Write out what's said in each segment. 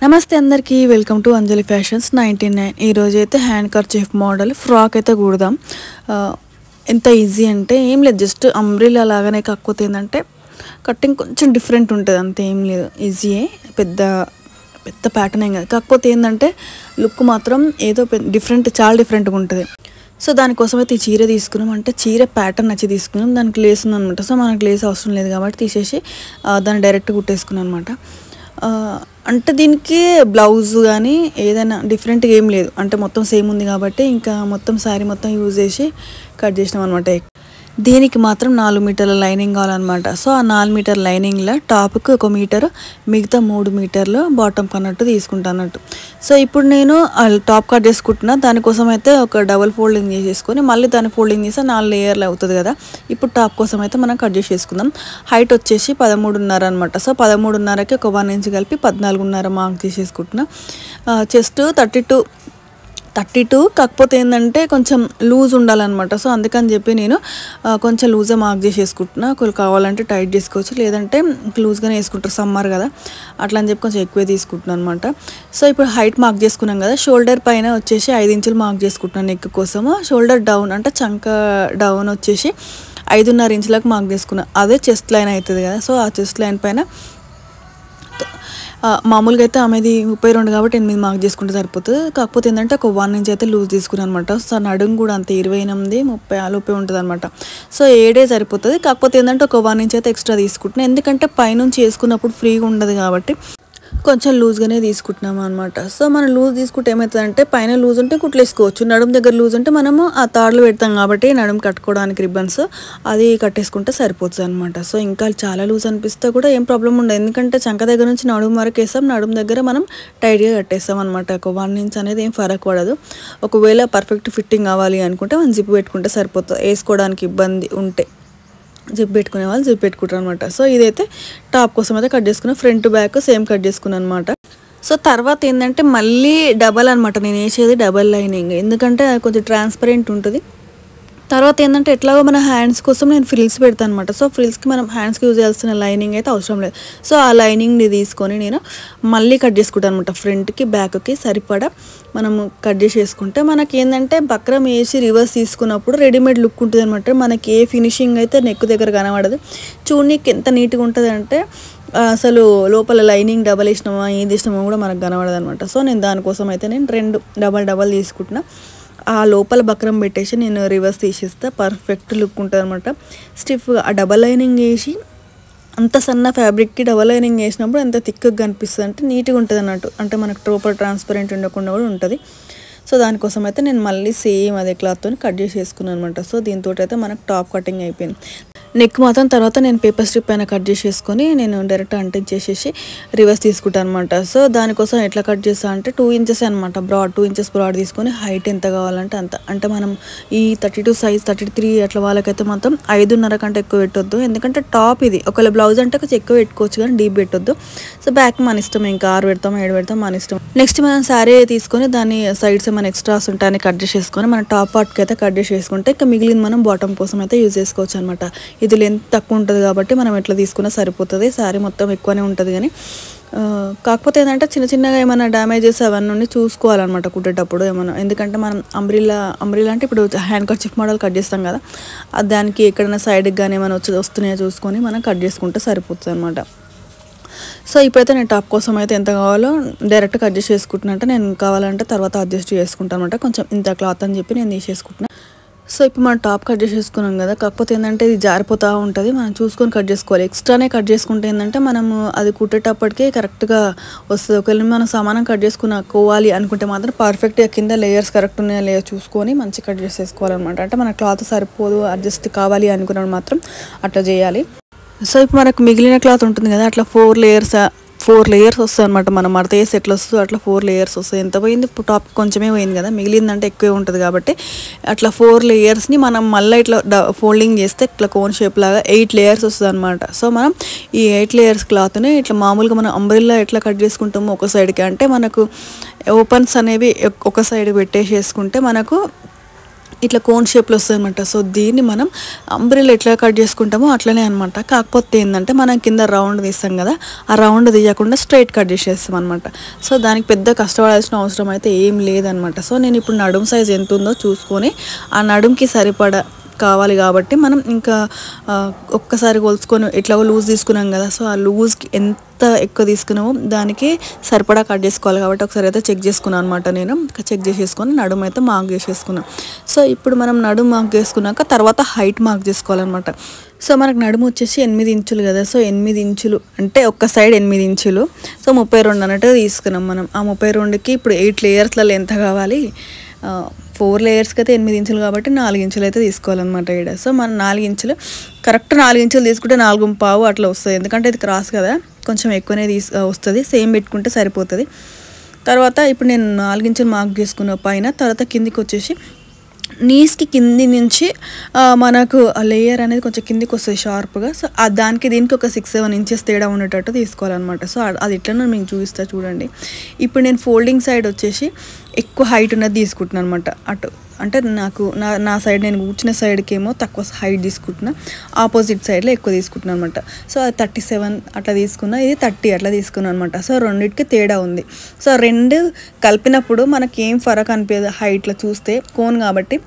నమస్తే అందరికీ welcome to Anjali fashions 99. ఈరోజు అయితే హ్యాండ్ కర్చీఫ్ మోడల్ ఫ్రాక్ అయితే కుడదాం. ఎంత ఈజీ అంటే ఏం లేదు, జస్ట్ అంబ్రిల్లా లాగానే. కాకపోతే ఏంటంటే కట్టింగ్ కొంచెం డిఫరెంట్ ఉంటుంది, అంతే, ఏం లేదు, ఈజీయే, పెద్ద పెద్ద ప్యాటర్న్ ఏం కాదు. కాకపోతే ఏంటంటే లుక్ మాత్రం ఏదో డిఫరెంట్, చాలా డిఫరెంట్గా ఉంటుంది. సో దానికోసం అయితే ఈ చీర తీసుకున్నాం, అంటే చీర ప్యాటర్న్ నచ్చి తీసుకున్నాం. దానికి లేస్ ఉందనమాట. సో మనకు లేస్ అవసరం లేదు కాబట్టి తీసేసి దాన్ని డైరెక్ట్ కుట్టేసుకున్నాం అనమాట. అంటే దీనికి బ్లౌజ్ కానీ ఏదైనా డిఫరెంట్గా ఏం లేదు, అంటే మొత్తం సేమ్ ఉంది కాబట్టి ఇంకా మొత్తం శారీ మొత్తం యూజ్ చేసి కట్ చేసినాం అనమాట. దీనికి మాత్రం 4 మీటర్ల లైనింగ్ కావాలన్నమాట. సో ఆ 4 మీటర్ లైనింగ్లో టాప్కి 1 మీటరు, మిగతా 3 మీటర్లు బాటమ్ కన్నట్టు తీసుకుంటా అన్నట్టు. సో ఇప్పుడు నేను టాప్ కట్ చేసుకుంటున్నా. దానికోసం అయితే ఒక డబుల్ ఫోల్డింగ్ చేసేసుకొని మళ్ళీ దాన్ని ఫోల్డింగ్ చేస్తే 4 లేయర్లు అవుతుంది కదా. ఇప్పుడు టాప్ కోసం అయితే మనం కట్ చేసేసుకుందాం. హైట్ వచ్చేసి 13.5 అనమాట. సో 13.5కి ఒక 1 ఇంచ్ కలిపి 14.5 మార్క్ చేసేసుకుంటున్నా. చెస్ట్ 32, కాకపోతే ఏంటంటే కొంచెం లూజ్ ఉండాలన్నమాట. సో అందుకని చెప్పి నేను కొంచెం లూజ్గా మార్క్ చేసేసుకుంటున్నా. ఒకళ్ళు కావాలంటే టైట్ చేసుకోవచ్చు, లేదంటే లూజ్గానే వేసుకుంటారు, సమ్మర్ కదా, అట్లా అని చెప్పి కొంచెం ఎక్కువే తీసుకుంటున్నాను అనమాట. సో ఇప్పుడు హైట్ మార్క్ చేసుకున్నాం కదా. షోల్డర్ పైన వచ్చేసి 5 ఇంచులు మార్క్ చేసుకుంటున్నాను నెక్ కోసము. షోల్డర్ డౌన్ అంటే చంక డౌన్ వచ్చేసి 5.5 ఇంచులకు మార్క్ చేసుకున్నాను. అదే చెస్ట్ లైన్ అవుతుంది కదా. సో ఆ చెస్ట్ లైన్ పైన మామూలుగా అయితే ఆమెది 32 కాబట్టి 8 మార్క్ చేసుకుంటే సరిపోతుంది. కాకపోతే ఏంటంటే ఒక 1 ఇంచ్ అయితే లూజ్ తీసుకున్నాను అనమాట. సో నడుము కూడా అంతే 28, 30 ఆ లోపే ఉంటుంది అనమాట. సో 7 సరిపోతుంది. కాకపోతే ఏంటంటే ఒక 1 ఇంచ్ అయితే ఎక్స్ట్రా తీసుకుంటున్నాను, ఎందుకంటే పైనుంచి వేసుకున్నప్పుడు ఫ్రీగా ఉండదు కాబట్టి కొంచెం లూజ్గానే తీసుకుంటున్నాము అనమాట. సో మనం లూజ్ తీసుకుంటే ఏమవుతుందంటే పైన లూజ్ ఉంటే కుట్లేసుకోవచ్చు, నడుము దగ్గర లూజ్ ఉంటే మనము ఆ తాడులు పెడతాం కాబట్టి నడుము కట్టుకోవడానికి రిబ్బన్స్ అది కట్టేసుకుంటే సరిపోతుంది అనమాట. సో ఇంకా చాలా లూజ్ అనిపిస్తే కూడా ఏం ప్రాబ్లం ఉండదు, ఎందుకంటే చంక దగ్గర నుంచి నడుము వరకు వేస్తాం, నడుము దగ్గర మనం టైట్గా కట్టేస్తాం అనమాట. ఒక 1 ఇంచ్ అనేది ఏం ఫరక్ పడదు. ఒకవేళ పర్ఫెక్ట్ ఫిట్టింగ్ కావాలి అనుకుంటే మనం జిప్ పెట్టుకుంటే సరిపోతుంది, వేసుకోవడానికి ఇబ్బంది ఉంటే జిప్ పెట్టుకునే వాళ్ళు జిప్ పెట్టుకుంటారు అనమాట. సో ఇదైతే టాప్ కోసం అయితే కట్ చేసుకున్నాను. ఫ్రంట్ బ్యాక్ సేమ్ కట్ చేసుకున్నాను అనమాట. సో తర్వాత ఏంటంటే మళ్ళీ డబల్ అనమాట, నేను వేసేది డబల్ లైనింగ్, ఎందుకంటే కొంచెం ట్రాన్స్పరెంట్ ఉంటుంది. తర్వాత ఏంటంటే ఎట్లాగో మన హ్యాండ్స్ కోసం నేను ఫ్రిల్స్ పెడతాను అనమాట. సో ఫ్రిల్స్కి మనం హ్యాండ్స్కి యూజ్ చేయాల్సిన లైనింగ్ అయితే అవసరం లేదు. సో ఆ లైనింగ్ని తీసుకొని నేను మళ్ళీ కట్ చేసుకుంటాను అనమాట. ఫ్రంట్కి బ్యాక్కి సరిపడా మనము కట్ చేసేసుకుంటే మనకి ఏంటంటే బక్రం వేసి రివర్స్ తీసుకున్నప్పుడు రెడీమేడ్ లుక్ ఉంటుంది అనమాట. మనకి ఏ ఫినిషింగ్ అయితే నెక్ దగ్గర కనబడదు. చూడనీకి ఎంత నీట్గా ఉంటుంది అంటే అసలు లోపల లైనింగ్ డబల్ వేసినామా ఏది వేసినామో కూడా మనకు కనబడదు అనమాట. సో నేను దానికోసం అయితే నేను 2 డబల్ తీసుకుంటున్నా. ఆ లోపల బక్రం పెట్టేసి నేను రివర్స్ తీసేస్తే పర్ఫెక్ట్ లుక్ ఉంటుంది అనమాట. స్టిఫ్గా ఆ డబల్ లైనింగ్ వేసి అంత సన్న ఫ్యాబ్రిక్కి డబల్ లైనింగ్ వేసినప్పుడు ఎంత థిక్గా కనిపిస్తుంది అంటే నీట్గా ఉంటుంది అన్నట్టు, అంటే మనకు లోపల ట్రాన్స్పరెంట్ ఉండకుండా కూడా ఉంటుంది. సో దానికోసం అయితే నేను మళ్ళీ సేమ్ అదే క్లాత్తో కట్ చేసేసుకున్నాను అనమాట. సో దీంతో అయితే మనకు టాప్ కటింగ్ అయిపోయింది. నెక్ మాత్రం తర్వాత నేను పేపర్ స్ట్రిప్ పైన కట్ చేసేసుకొని నేను డైరెక్ట్ అంటించేసేసి రివర్స్ తీసుకుంటాను అనమాట. సో దానికోసం ఎట్లా కట్ చేస్తా అంటే 2 ఇంచెస్ అనమాట, 2 ఇంచెస్ బ్రాడ్ తీసుకొని హైట్ ఎంత కావాలంటే అంత, అంటే మనం ఈ 32 సైజ్ 33 అట్లా వాళ్ళకైతే మాత్రం 5.5 కంటే ఎక్కువ పెట్టొద్దు, ఎందుకంటే టాప్ ఇది. ఒకవేళ బ్లౌజ్ అంటే కొంచెం ఎక్కువ పెట్టుకోవచ్చు కానీ డీప్ పెట్టొద్దు. సో బ్యాక్ మన ఇష్టం, ఇంకా 6 పెడతాం 7 పెడతాం మన ఇష్టం. నెక్స్ట్ మనం శారీ తీసుకొని దాన్ని సైడ్స్ మన ఎక్స్ట్రాస్ ఉంటాయని కట్ చేసేసుకొని మన టాప్ పార్ట్కి అయితే కట్ చేసేసుకుంటే ఇంకా మిగిలింది మనం బాటమ్ కోసం అయితే యూజ్ చేసుకోవచ్చు అనమాట. ఇది లెంత్ తక్కువ ఉంటుంది కాబట్టి మనం ఎట్లా తీసుకున్నా సరిపోతుంది. శారీ మొత్తం ఎక్కువనే ఉంటుంది కానీ కాకపోతే ఏంటంటే చిన్నగా ఏమైనా డ్యామేజెస్ అవన్నీ చూసుకోవాలన్నమాట కుట్టేటప్పుడు ఏమైనా, ఎందుకంటే మనం అంబ్రిల్లా అంటే ఇప్పుడు హ్యాండ్ కర్చీఫ్ మోడల్ కట్ చేస్తాం కదా, దానికి ఎక్కడైనా సైడ్కి కానీ ఏమైనా వస్తున్నాయో చూసుకొని మనం కట్ చేసుకుంటే సరిపోతుంది అనమాట. సో ఇప్పుడైతే నేను టాప్ కోసం అయితే ఎంత కావాలో డైరెక్ట్ కట్ చేసి వేసుకుంటున్నా, అంటే నేను కావాలంటే తర్వాత అడ్జస్ట్ చేసుకుంటాను అనమాట. కొంచెం ఇంత క్లాత్ అని చెప్పి నేను తీసేసుకుంటున్నాను. సో ఇప్పుడు మనం టాప్ కట్ చేసేసుకున్నాం కదా, కాకపోతే ఏంటంటే ఇది జారిపోతూ ఉంటుంది, మనం చూసుకొని కట్ చేసుకోవాలి. ఎక్స్ట్రానే కట్ చేసుకుంటే ఏంటంటే మనము అది కుట్టేటప్పటికే కరెక్ట్గా వస్తుంది. ఒకవేళ మనం సమానం కట్ చేసుకోవాలి అనుకుంటే మాత్రం పర్ఫెక్ట్గా కింద లేయర్స్ కరెక్ట్ ఉన్నాయా లేదో చూసుకొని మంచిగా కట్ చేసేసుకోవాలన్నమాట. అంటే మన క్లాత్ సరిపోదు, అడ్జస్ట్ కావాలి అనుకున్నప్పుడు మాత్రం అట్లా చేయాలి. సో ఇప్పుడు మనకు మిగిలిన క్లాత్ ఉంటుంది కదా, అట్లా 4 లేయర్స్ వస్తాయి అనమాట. మనం మడత వేసి ఎట్లా వస్తుందో అట్లా 4 లేయర్స్ వస్తాయి. ఎంత పోయింది టాప్ కొంచెమే పోయింది కదా, మిగిలిందంటే ఎక్కువే ఉంటుంది కాబట్టి అట్లా 4 లేయర్స్ని మనం మళ్ళీ ఇట్లా ఫోల్డింగ్ చేస్తే ఇట్లా కోన్ షేప్ లాగా 8 లేయర్స్ వస్తుంది అనమాట. సో మనం ఈ 8 లేయర్స్ క్లాత్ని ఇట్లా మామూలుగా మనం అంబ్రెల్లా ఎట్లా కట్ చేసుకుంటామో ఒక సైడ్కి, అంటే మనకు ఓపెన్స్ అనేవి ఒక సైడ్ పెట్టేసేసుకుంటే మనకు ఇట్లా కోన్ షేప్లో వస్తుంది అనమాట. సో దీన్ని మనం అంబ్రెల్లా ఎట్లా కట్ చేసుకుంటామో అట్లనే అనమాట. కాకపోతే ఏంటంటే మనం కింద రౌండ్ తీస్తాం కదా, ఆ రౌండ్ తీయకుండా స్ట్రైట్ కట్ చేసేస్తాం అనమాట. సో దానికి పెద్ద కష్టపడాల్సిన అవసరం అయితే ఏం లేదనమాట. సో నేను ఇప్పుడు నడుము సైజ్ ఎంత ఉందో చూసుకొని ఆ నడుముకి సరిపడా కావాలి కాబట్టి మనం ఇంకా ఒక్కసారి కొలుచుకొని ఎట్లాగో లూజ్ తీసుకున్నాం కదా, సో ఆ లూజ్కి ఎంత ఎక్కువ తీసుకున్నామో దానికి సరిపడా కట్ చేసుకోవాలి కాబట్టి ఒకసారి అయితే చెక్ చేసుకున్నాను అనమాట. నేను చెక్ చేసేసుకొని నడుము అయితే మార్క్ చేసేసుకున్నాను. సో ఇప్పుడు మనం నడుము మార్క్ చేసుకున్నాక తర్వాత హైట్ మార్క్ చేసుకోవాలన్నమాట. సో మనకు నడుము వచ్చేసి 8 ఇంచులు కదా, సో 8 ఇంచులు అంటే ఒక్క సైడ్ 8 ఇంచులు, సో 32 అన్నట్టు తీసుకున్నాం మనం. ఆ 32కి ఇప్పుడు 8 లేయర్స్లలో ఎంత కావాలి, 4 లేయర్స్కి అయితే 8 ఇంచులు కాబట్టి 4 ఇంచులు అయితే తీసుకోవాలన్నమాట ఇక్కడ. సో మనం 4 ఇంచులు కరెక్ట్ 4 ఇంచులు తీసుకుంటే 4.5 అట్లా వస్తుంది, ఎందుకంటే ఇది క్రాస్ కదా, కొంచెం ఎక్కువనే వస్తుంది. సేమ్ పెట్టుకుంటే సరిపోతుంది. తర్వాత ఇప్పుడు నేను 4 ఇంచులు మార్క్ చేసుకున్న పైన, తర్వాత కిందికి వచ్చేసి నీస్కి కింది నుంచి మనకు లేయర్ అనేది కొంచెం కిందికి వస్తుంది షార్ప్గా. సో దానికి దీనికి ఒక 6-7 ఇంచెస్ తేడా ఉండేటట్టు తీసుకోవాలన్నమాట. సో అది ఎట్లనో మీకు చూపిస్తా చూడండి. ఇప్పుడు నేను ఫోల్డింగ్ సైడ్ వచ్చేసి ఎక్కువ హైట్ ఉన్నది తీసుకుంటున్నాను అనమాట. అటు అంటే నాకు నా సైడ్ నేను కూర్చున్న సైడ్కి ఏమో తక్కువ హైట్ తీసుకుంటున్నా, ఆపోజిట్ సైడ్లో ఎక్కువ తీసుకుంటున్నాను అనమాట. సో అది 37 అట్లా తీసుకున్నా, ఇది 30 అట్లా తీసుకున్నాను అనమాట. సో రెండింటికి తేడా ఉంది. సో రెండు కలిపినప్పుడు మనకి ఏం ఫరక్ అనిపించదు, హైట్లో చూస్తే కోన్ కాబట్టి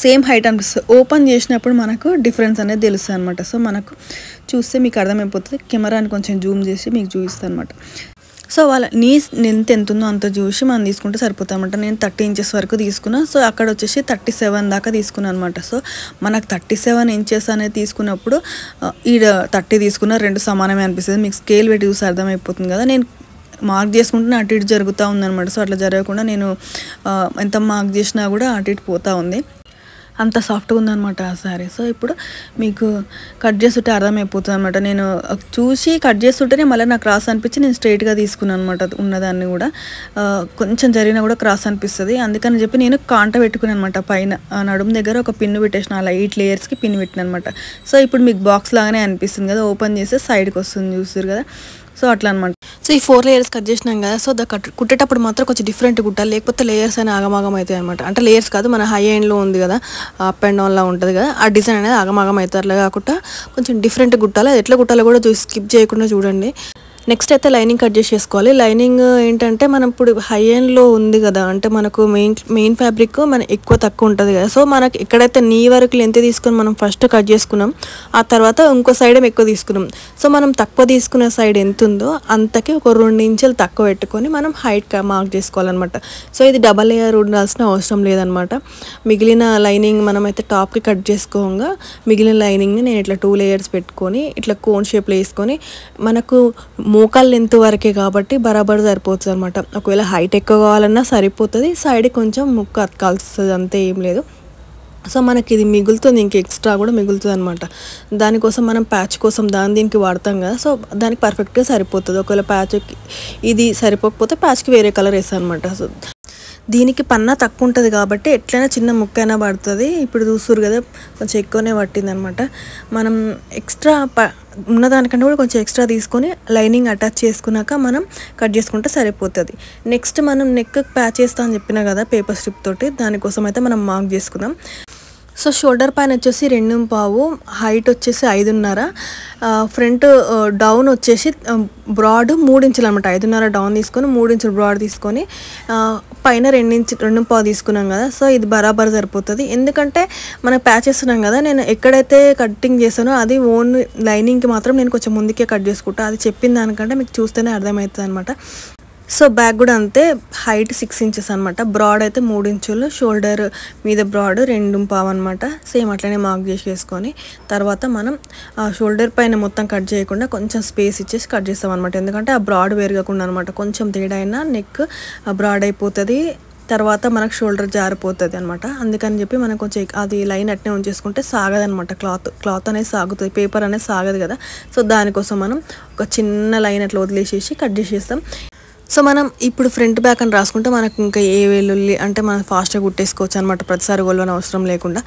సేమ్ హైట్ అనిపిస్తుంది. ఓపెన్ చేసినప్పుడు మనకు డిఫరెన్స్ అనేది తెలుస్తుంది అనమాట. సో మనకు చూస్తే మీకు అర్థమైపోతుంది. కెమెరాని కొంచెం జూమ్ చేసి మీకు చూపిస్తాను అనమాట. సో వాళ్ళ నీస్ ఎంత ఉందో అంత చూసి మనం తీసుకుంటే సరిపోతుంది అనమాట. నేను 30 ఇంచెస్ వరకు తీసుకున్నా. సో అక్కడ వచ్చేసి 37 దాకా తీసుకున్నాను అనమాట. సో మనకు 37 ఇంచెస్ అనేది తీసుకున్నప్పుడు ఈడ 30 తీసుకున్న రెండు సమానమే అనిపిస్తుంది. మీకు స్కేల్ పెట్టి చూసి అర్థమైపోతుంది కదా. నేను మార్క్ చేసుకుంటున్నా అటు ఇటు జరుగుతూ ఉందన్నమాట. సో అట్లా జరగకుండా నేను ఎంత మార్క్ చేసినా కూడా అటు ఇటు పోతూ ఉంది. అంత సాఫ్ట్గా ఉందన్నమాట ఆ శారీ. సో ఇప్పుడు మీకు కట్ చేస్తుంటే అర్థమైపోతుంది అనమాట. నేను చూసి కట్ చేస్తుంటేనే మళ్ళీ నాకు క్రాస్ అనిపించి నేను స్ట్రైట్గా తీసుకున్నాను అనమాట. ఉన్నదాన్ని కూడా కొంచెం జరిగినా కూడా క్రాస్ అనిపిస్తుంది. అందుకని చెప్పి నేను కాంట పెట్టుకున్నాను అనమాట. పైన నడుము దగ్గర ఒక పిన్ను పెట్టేసిన, అలా 8 లేయర్స్కి పిన్ పెట్టిన అనమాట. సో ఇప్పుడు మీకు బాక్స్ లాగానే అనిపిస్తుంది కదా, ఓపెన్ చేస్తే సైడ్కి వస్తుంది చూసారు కదా. సో అట్లా అనమాట. సో ఈ 4 లేయర్స్ కట్ చేసినాం కదా. సో కుట్టేటప్పుడు మాత్రం కొంచెం డిఫరెంట్ కుట్టాలి, లేకపోతే లేయర్స్ అని ఆగమాగం అవుతాయి అనమాట. అంటే లేయర్స్ కాదు, మన హై ఎండ్లో ఉంది కదా, అప్ అండ్ డౌన్లా ఉంటుంది కదా, ఆ డిజైన్ అనేది ఆగమాగం అవుతుంది. అట్లా కాకుండా కొంచెం డిఫరెంట్ కుట్టాలి. అది ఎట్లా కుట్టాలో కూడా స్కిప్ చేయకుండా చూడండి. నెక్స్ట్ అయితే లైనింగ్ కట్ చేసేసుకోవాలి. లైనింగ్ ఏంటంటే మనం ఇప్పుడు హై ఎండ్లో ఉంది కదా, అంటే మనకు మెయిన్ ఫ్యాబ్రిక్ మన ఎక్కువ తక్కువ ఉంటుంది కదా. సో మనకి ఎక్కడైతే నీ వరకు లెంత్ తీసుకొని మనం ఫస్ట్ కట్ చేసుకున్నాం, ఆ తర్వాత ఇంకో సైడ్ ఎక్కువ తీసుకున్నాం. సో మనం తక్కువ తీసుకునే సైడ్ ఎంత ఉందో అంతకి ఒక 2 ఇంచులు తక్కువ పెట్టుకొని మనం హైట్ మార్క్ చేసుకోవాలన్నమాట. సో ఇది డబల్ లేయర్ ఉండాల్సిన అవసరం లేదనమాట. మిగిలిన లైనింగ్ మనమైతే టాప్కి కట్ చేసుకోగా మిగిలిన లైనింగ్ని నేను ఇట్లా 2 లేయర్స్ పెట్టుకొని ఇట్లా కోన్ షేప్లో వేసుకొని, మనకు మోకాలు లెంత్ వరకే కాబట్టి బరాబర్ సరిపోతుంది అనమాట. ఒకవేళ హైట్ ఎక్కువ కావాలన్నా సరిపోతుంది, సైడ్ కొంచెం ముక్క అతకాల్సి వస్తుంది, అంతే ఏం లేదు. సో మనకి ఇది మిగులుతుంది, ఇంక ఎక్స్ట్రా కూడా మిగులుతుంది అనమాట. దానికోసం మనం ప్యాచ్ కోసం దీనికి వాడతాం కదా. సో దానికి పర్ఫెక్ట్గా సరిపోతుంది. ఒకవేళ ప్యాచ్కి ఇది సరిపోకపోతే ప్యాచ్కి వేరే కలర్ వేస్తాను అనమాట. సో దీనికి పన్నా తక్కువ ఉంటుంది కాబట్టి ఎట్లయినా చిన్న ముక్క అయినా పడుతుంది. ఇప్పుడు చూస్తురు కదా కొంచెం ఎక్కువనే పట్టింది అనమాట. మనం ఎక్స్ట్రా ఉన్నదానికంటే కూడా కొంచెం ఎక్స్ట్రా తీసుకొని లైనింగ్ అటాచ్ చేసుకున్నాక మనం కట్ చేసుకుంటే సరిపోతుంది. నెక్స్ట్ మనం నెక్ ప్యాచ్ చేస్తా అని చెప్పినా కదా పేపర్ స్ట్రిప్ తోటి, దానికోసం అయితే మనం మార్క్ చేసుకుందాం. సో షోల్డర్ పైన వచ్చేసి 2.5, హైట్ వచ్చేసి 5.5, ఫ్రంట్ డౌన్ వచ్చేసి బ్రాడ్ 3 ఇంచులు అనమాట. 5.5 డౌన్ తీసుకొని 3 ఇంచులు బ్రాడ్ తీసుకొని పైన 2.5 తీసుకున్నాం కదా. సో ఇది బరాబర్ సరిపోతుంది. ఎందుకంటే మనం ప్యాచ్ చేస్తున్నాం కదా, నేను ఎక్కడైతే కటింగ్ చేస్తానో అది ఓన్ లైనింగ్కి మాత్రం నేను కొంచెం ముందుకే కట్ చేసుకుంటా. అది చెప్పిన దానికంటే మీకు చూస్తేనే అర్థమవుతుంది అనమాట. సో బ్యాక్ కూడా అంతే, హైట్ 6 ఇంచెస్ అనమాట, బ్రాడ్ అయితే 3 ఇంచులు, షోల్డర్ మీద బ్రాడ్ 2.5 అనమాట. సేమ్ అట్లనే మార్క్ చేసేసుకొని తర్వాత మనం ఆ షోల్డర్ పైన మొత్తం కట్ చేయకుండా కొంచెం స్పేస్ ఇచ్చేసి కట్ చేస్తాం అనమాట. ఎందుకంటే ఆ బ్రాడ్ పెరగకుండా అనమాట. కొంచెం తేడా అయినా నెక్ బ్రాడ్ అయిపోతుంది, తర్వాత మనకు షోల్డర్ జారిపోతుంది అనమాట. అందుకని చెప్పి మనం కొంచెం అది లైన్ అట్నే ఉంచేసుకుంటే సాగదనమాట. క్లాత్ అనేది సాగుతుంది, పేపర్ అనేది సాగదు కదా. సో దానికోసం మనం ఒక చిన్న లైన్ అట్లా వదిలేసేసి కట్ చేసేస్తాం. సో మనం ఇప్పుడు ఫ్రంట్ బ్యాక్ అని రాసుకుంటే మనకు ఇంకా ఏ వెల్లుల్లి అంటే మనం ఫాస్ట్గా కుట్టేసుకోవచ్చు అనమాట, ప్రతిసారి గొల్వని అవసరం లేకుండా.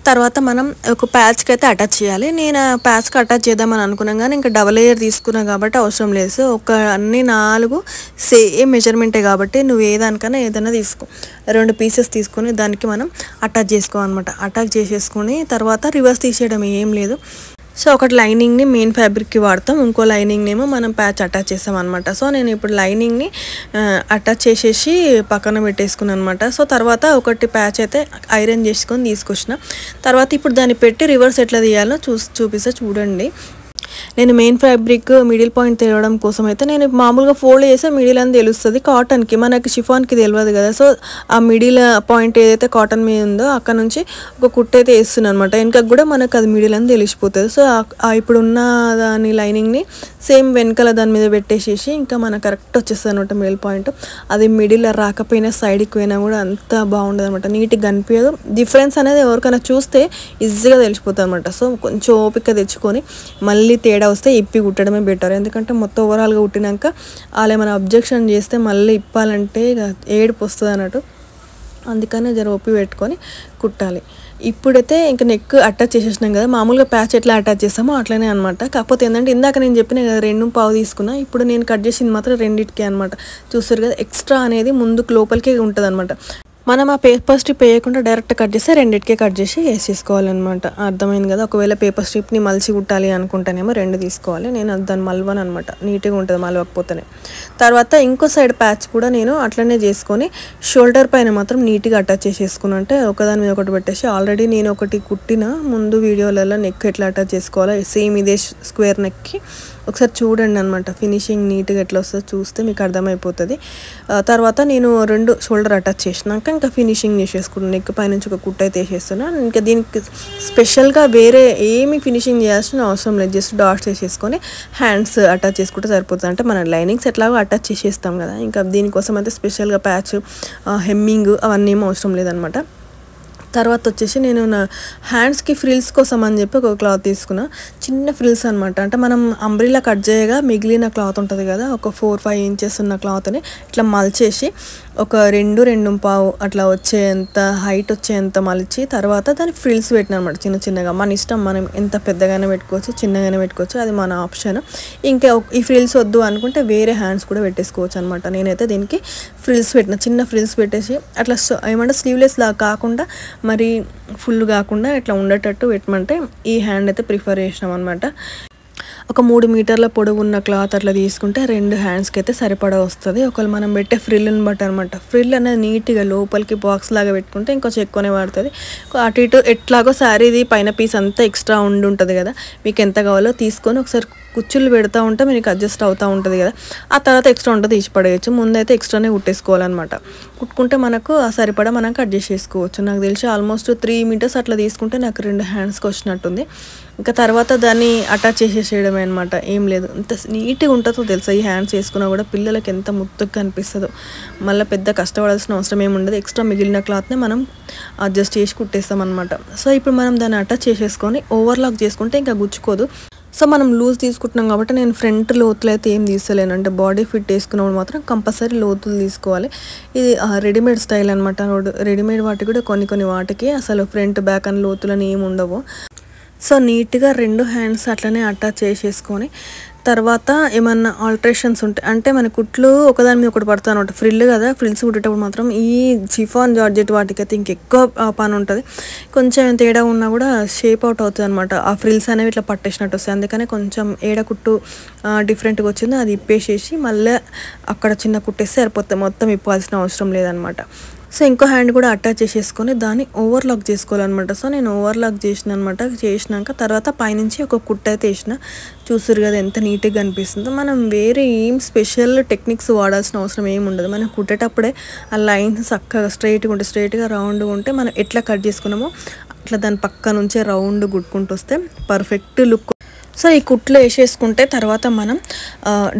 తర్వాత మనం ఒక ప్యాచ్కి అయితే అటాచ్ చేయాలి. నేను ప్యాచ్కి అటాచ్ చేద్దామని అనుకున్నాం కానీ ఇంకా డబల్ లేయర్ తీసుకున్నాను కాబట్టి అవసరం లేదు. సో అన్ని 4 సేమ్ మెజర్మెంటే కాబట్టి నువ్వు ఏదానికన్నా ఏదైనా తీసుకో, 2 పీసెస్ తీసుకొని దానికి మనం అటాచ్ చేసుకోవాలన్నమాట. అటాచ్ చేసేసుకొని తర్వాత రివర్స్ తీసేయడం ఏం లేదు. సో ఒకటి లైనింగ్ని మెయిన్ ఫ్యాబ్రిక్కి వాడతాం, ఇంకో లైనింగ్ని ఏమో మనం ప్యాచ్ అటాచ్ చేస్తాం అనమాట. సో నేను ఇప్పుడు లైనింగ్ని అటాచ్ చేసేసి పక్కన పెట్టేసుకున్నాను అనమాట. సో తర్వాత ఒకటి ప్యాచ్ అయితే ఐరన్ చేసుకొని తీసుకొచ్చిన. తర్వాత ఇప్పుడు దాన్ని పెట్టి రివర్స్ ఎట్లా తీయాలో చూపిస్తా చూడండి. నేను మెయిన్ ఫ్యాబ్రిక్ మిడిల్ పాయింట్ తెలియడం కోసం అయితే నేను మామూలుగా ఫోల్డ్ చేస్తే మిడిల్ అని తెలుస్తుంది. కాటన్కి మనకి షిఫాన్కి తెలియదు కదా. సో ఆ మిడిల్ పాయింట్ ఏదైతే కాటన్ మీద ఉందో అక్కడ నుంచి ఒక కుట్టు అయితే వేస్తున్నాను అనమాట. వెనకకు కూడా మనకు అది మిడిల్ అని తెలిసిపోతుంది. సో ఇప్పుడు ఉన్న దాని లైనింగ్ని సేమ్ వెనకాల దాని మీద పెట్టేసేసి ఇంకా మనకు కరెక్ట్ వచ్చేస్తుంది అనమాట మిడిల్ పాయింట్. అది మిడిల్ రాకపోయినా సైడ్కి పోయినా కూడా అంత బాగుండదు అనమాట, నీట్గా కనిపించదు. డిఫరెన్స్ అనేది ఎవరికైనా చూస్తే ఈజీగా తెలిసిపోతుంది అనమాట. సో కొంచెం ఓపిక తెచ్చుకొని మళ్ళీ తేడా వస్తే ఇప్పి కుట్టడమే బెటర్. ఎందుకంటే మొత్తం ఓవరాల్గా కుట్టినాక వాళ్ళు ఏమైనా అబ్జెక్షన్ చేస్తే మళ్ళీ ఇప్పాలంటే ఇక ఏడుపు వస్తుంది అన్నట్టు. అందుకనే జర ఒప్పి పెట్టుకొని కుట్టాలి. ఇప్పుడైతే ఇంకా నెక్ అటాచ్ చేసేసినాం కదా, మామూలుగా ప్యాచ్ ఎట్లా అటాచ్ చేస్తామో అట్లనే అనమాట. కాకపోతే ఏంటంటే ఇందాక నేను చెప్పిన కదా 2.5 తీసుకున్నా, ఇప్పుడు నేను కట్ చేసింది మాత్రం 2కే అనమాట. చూస్తారు కదా, ఎక్స్ట్రా అనేది ముందుకు లోపలికే ఉంటుంది అనమాట. మనం ఆ పేపర్ స్ట్రిప్ వేయకుండా డైరెక్ట్ కట్ చేస్తే 2కే కట్ చేసి వేసేసుకోవాలన్నమాట. అర్థమైంది కదా. ఒకవేళ పేపర్ స్ట్రిప్ని మలిచి కుట్టాలి అనుకుంటేనేమో 2 తీసుకోవాలి. నేను దాన్ని మలవను అనమాట, నీట్గా ఉంటుంది మలవకపోతేనే. తర్వాత ఇంకో సైడ్ ప్యాచ్ కూడా నేను అట్లనే చేసుకొని షోల్డర్ పైన మాత్రం నీట్గా అటాచ్ చేసేసుకున్నాను. అంటే ఒకదాని మీద ఒకటి పెట్టేసి ఆల్రెడీ నేను ఒకటి కుట్టిన ముందు వీడియోలలో నెక్ ఎట్లా అటాచ్ చేసుకోవాలో సేమ్ ఇదే స్క్వేర్ నెక్కి ఒకసారి చూడండి అనమాట. ఫినిషింగ్ నీట్గా ఎట్లా వస్తుందో చూస్తే మీకు అర్థమైపోతుంది. తర్వాత నేను 2 షోల్డర్ అటాచ్ చేసినాక ఇంకా ఫినిషింగ్ చేసేసుకున్నాను. నెక్ పైనుంచి ఒక కుట్టు అయితే వేసేస్తున్నాను. ఇంకా దీనికి స్పెషల్గా వేరే ఏమి ఫినిషింగ్ చేయాల్సిన అవసరం లేదు. జస్ట్ డాట్స్ వేసేసుకొని హ్యాండ్స్ అటాచ్ చేసుకుంటే సరిపోతుంది. అంటే మన లైనింగ్స్ ఎట్లాగో అటాచ్ చేసేస్తాం కదా, ఇంకా దీనికోసం అయితే స్పెషల్గా ప్యాచ్ హెమ్మింగ్ అవన్నీ ఏమీ అవసరం లేదనమాట. తర్వాత వచ్చేసి నేను నా హ్యాండ్స్కి ఫ్రిల్స్ కోసం అని చెప్పి ఒక క్లాత్ తీసుకున్నా, చిన్న ఫ్రిల్స్ అనమాట. అంటే మనం అంబ్రిలా కట్ చేయగా మిగిలిన క్లాత్ ఉంటుంది కదా, ఒక 4-5 ఇంచెస్ ఉన్న క్లాత్ని ఇట్లా మలిచేసి ఒక 2-2.5 అట్లా వచ్చేంత హైట్ వచ్చేంత మలిచి తర్వాత దాన్ని ఫ్రిల్స్ పెట్టిన అనమాట చిన్న చిన్నగా. మన ఇష్టం, మనం ఎంత పెద్దగానే పెట్టుకోవచ్చు చిన్నగానే పెట్టుకోవచ్చు, అది మన ఆప్షన్. ఇంకా ఈ ఫ్రిల్స్ వద్దు అనుకుంటే వేరే హ్యాండ్స్ కూడా పెట్టేసుకోవచ్చు అనమాట. నేనైతే దీనికి ఫ్రిల్స్ పెట్టిన, చిన్న ఫ్రిల్స్ పెట్టేసి అట్లా ఏమంటే స్లీవ్లెస్ లాగా కాకుండా మరి ఫుల్ కాకుండా ఇట్లా ఉండేటట్టు పెట్టమంటే ఈ హ్యాండ్ అయితే ప్రిఫర్ చేసినాం అనమాట. ఒక 3 మీటర్ల పొడవు ఉన్న క్లాత్ అట్లా తీసుకుంటే 2 హ్యాండ్స్కి అయితే సరిపడా వస్తుంది. ఒకవేళ మనం పెట్టే ఫ్రిల్ని బట్టి అనమాట. ఫ్రిల్ అనేది నీట్గా లోపలికి బాక్స్ లాగా పెట్టుకుంటే ఇంకొంచెం ఎక్కువనే పడుతుంది. అటు ఇటు ఎట్లాగో శారీది పైన పీస్ అంతా ఎక్స్ట్రా ఉంటుంది కదా, మీకు ఎంత కావాలో తీసుకొని ఒకసారి కుచ్చులు పెడతా ఉంటే మీకు అడ్జస్ట్ అవుతూ ఉంటుంది కదా. ఆ తర్వాత ఎక్స్ట్రా ఉంటుంది తీసి పడేయచ్చు. ముందైతే ఎక్స్ట్రానే కుట్టేసుకోవాలన్నమాట. కుట్టుకుంటే మనకు ఆ సరిపడా మనం కట్ చేసేసుకోవచ్చు. నాకు తెలిసి ఆల్మోస్ట్ 3 మీటర్స్ అట్లా తీసుకుంటే నాకు 2 హ్యాండ్స్కి వచ్చినట్టుంది. ఇంకా తర్వాత దాన్ని అటాచ్ చేసేసేయడమే అనమాట. ఏం లేదు, ఎంత నీట్గా ఉంటుందో తెలుసా ఈ హ్యాండ్స్ వేసుకున్నా కూడా. పిల్లలకి ఎంత ముద్దుగా కనిపిస్తుందో. మళ్ళీ పెద్ద కష్టపడాల్సిన అవసరం ఏమి ఉండదు. ఎక్స్ట్రా మిగిలిన క్లాత్ని మనం అడ్జస్ట్ చేసి కుట్టేస్తాం అనమాట. సో ఇప్పుడు మనం దాన్ని అటాచ్ చేసేసుకొని ఓవర్లాక్ చేసుకుంటే ఇంకా గుచ్చుకోదు. సో మనం లూజ్ తీసుకుంటున్నాం కాబట్టి నేను ఫ్రంట్ లోతులు అయితే ఏం తీసుకోలేను. అంటే బాడీ ఫిట్ వేసుకున్నప్పుడు మాత్రం కంపల్సరీ లోతులు తీసుకోవాలి. ఇది రెడీమేడ్ స్టైల్ అనమాట. రెడీమేడ్ వాటికి కూడా కొన్ని వాటికి అసలు ఫ్రంట్ బ్యాక్ అని లోతులని ఏమి ఉండవు. సో నీట్గా 2 హ్యాండ్స్ అట్లనే అటాచ్ చేసేసుకొని తర్వాత ఏమన్నా ఆల్టరేషన్స్ ఉంటాయి అంటే మన కుట్లు ఒకదాని మీద ఒకటి పడతా అనమాట. ఫ్రిల్ కదా, ఫ్రిల్స్ కుట్టేటప్పుడు మాత్రం ఈ షిఫాన్ జార్జెట్ వాటికైతే ఇంకెక్కువ పని ఉంటుంది. కొంచెం తేడా ఉన్నా కూడా షేప్ అవుట్ అవుతుంది అనమాట. ఆ ఫ్రిల్స్ అనేవి ఇట్లా పట్టేసినట్టు వస్తాయి. అందుకనే కొంచెం ఏడ కుట్టు డిఫరెంట్గా వచ్చిందో అది ఇప్పేసేసి మళ్ళీ అక్కడ చిన్న కుట్టేస్తే సరిపోతుంది. మొత్తం ఇప్పాల్సిన అవసరం లేదనమాట. సో ఇంకో హ్యాండ్ కూడా అటాచ్ చేసేసుకొని దాన్ని ఓవర్లాక్ చేసుకోవాలన్నమాట. సో నేను ఓవర్లాక్ చేసిన అనమాట. చేసినాక తర్వాత పైనుంచి ఒక కుట్టు అయితే వేసిన. చూసారు కదా ఎంత నీట్గా అనిపిస్తుందో. మనం వేరే ఏం స్పెషల్ టెక్నిక్స్ వాడాల్సిన అవసరం ఏమి ఉండదు. మనం కుట్టేటప్పుడే ఆ లైన్స్ చక్కగా స్ట్రైట్గా రౌండ్గా ఉంటే మనం ఎట్లా కట్ చేసుకున్నామో అట్లా దాని పక్క నుంచే రౌండ్ గుట్టుకుంటూ వస్తే పర్ఫెక్ట్ లుక్. సో ఈ కుట్లు వేసేసుకుంటే తర్వాత మనం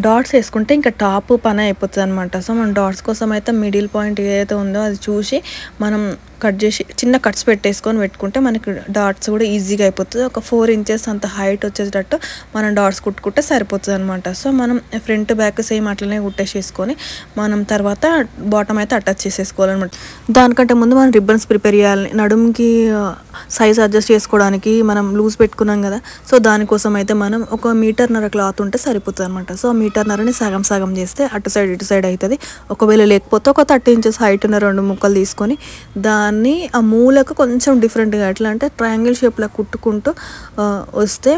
డాట్స్ వేసుకుంటే ఇంకా టాప్ పని అయిపోతుంది అనమాట. సో మనం డాట్స్ కోసం అయితే మిడిల్ పాయింట్ ఏదైతే ఉందో అది చూసి మనం కట్ చేసి చిన్న కట్స్ పెట్టేసుకొని పెట్టుకుంటే మనకి డాట్స్ కూడా ఈజీగా అయిపోతుంది. ఒక 4 ఇంచెస్ అంత హైట్ వచ్చేటట్టు మనం డాట్స్ కుట్టుకుంటే సరిపోతుంది అనమాట. సో మనం ఫ్రంట్ బ్యాక్ సేమ్ అట్లనే కుట్టేసేసుకొని మనం తర్వాత బాటమ్ అయితే అటాచ్ చేసేసుకోవాలన్నమాట. దానికంటే ముందు మనం రిబ్బన్స్ ప్రిపేర్ చేయాలి. నడుముకి సైజ్ అడ్జస్ట్ చేసుకోవడానికి మనం లూజ్ పెట్టుకున్నాం కదా, సో దానికోసం అయితే మనం ఒక 1.5 మీటర్ క్లాత్ ఉంటే సరిపోతుంది అనమాట. సో 1.5 మీటర్ని సగం సగం చేస్తే అటు సైడ్ ఇటు సైడ్ అవుతుంది. ఒకవేళ లేకపోతే ఒక 30 ఇంచెస్ హైట్ ఉన్న 2 ముక్కలు తీసుకొని దాన్ని ఆ మూలకు కొంచెం డిఫరెంట్గా ఎట్లా అంటే ట్రయాంగిల్ షేప్లో కుట్టుకుంటూ వస్తే